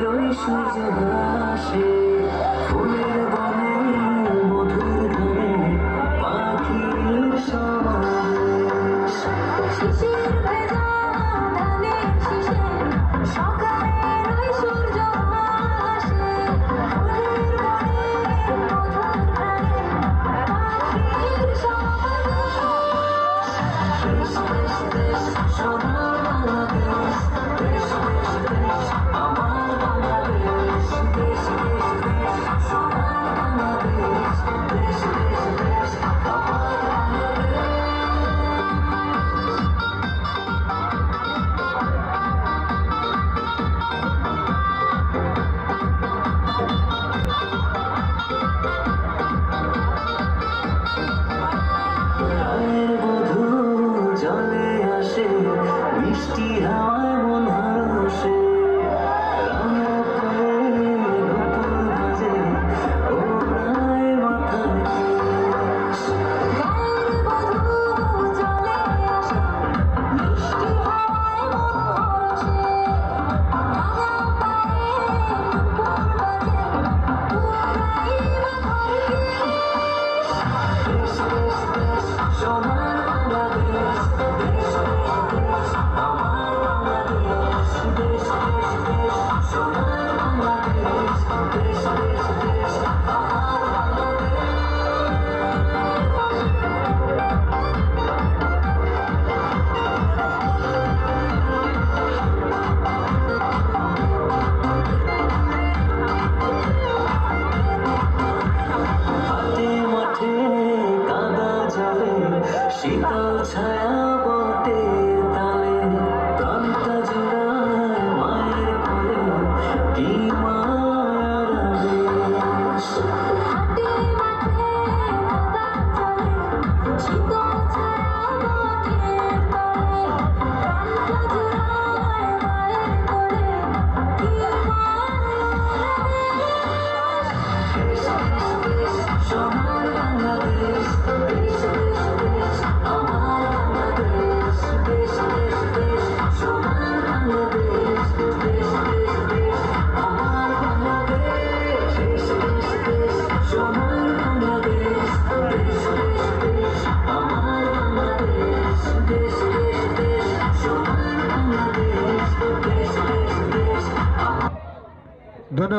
ওই সূর্য আসে ফুলের বনে মধুর ধারে পাখির সমাবেশ শিশির ভেজা ধানের শীষে সকালের ওই সূর্য আসে ফুলের বনে মধুর ধারে পাখির সমাবেশ দেশ দেশ দেশ সোনার বাংলাদেশ দেশ দেশ দেশ আমার বাংলাদেশ দেশ দেশ দেশ সোনার বাংলাদেশ দেশ দেশ দেশ আমার রায়ের বধূ জলে আসে মিষ্টি হাওয়ায় মন হাসে রাঙা পায়ে নতুন বাজে ওড়ায় মাথায় কেশ গায়ের বধূ জলে আসে মিষ্টি হাওয়ায় মন হরষে রাঙা পায়ে নুপুর বাজে উড়াই মাথার কেশ দেশ দেশ দেশ সোনার বাংলাদেশ দেশ দেশ দেশ আমার বাংলাদেশ দেশ দেশ দেশ সোনার বাংলাদেশ দেশ দেশ দেশ আমার হাটে মাঠে কাদা জলে শীতল ছায়া বটে তালে প্রাণটা জোড়ায় মায়ের কোলে কি মায়ার আবেশ হাটে মাঠে কাদা চলে শীতল ছায়া মাঠের তলে প্রাণটা জুড়ায় মায়ের কোলে কি মায়ার আবেশ দেশ দেশ দেশ সোনার বাংলাদেশ দেশ দেশ দেশ আমার বাংলাদেশ দেশ দেশ দেশ সোনার বাংলাদেশ দেশ দেশ দেশ আমার বাংলাদেশ দেশ দেশ দেশ সোনার বাংলাদেশ দেশ দেশ দেশ আমার বাংলাদেশ দেশ দেশ দেশ সোনার বাংলাদেশ দেশ দেশ দেশ ধন্যবাদ।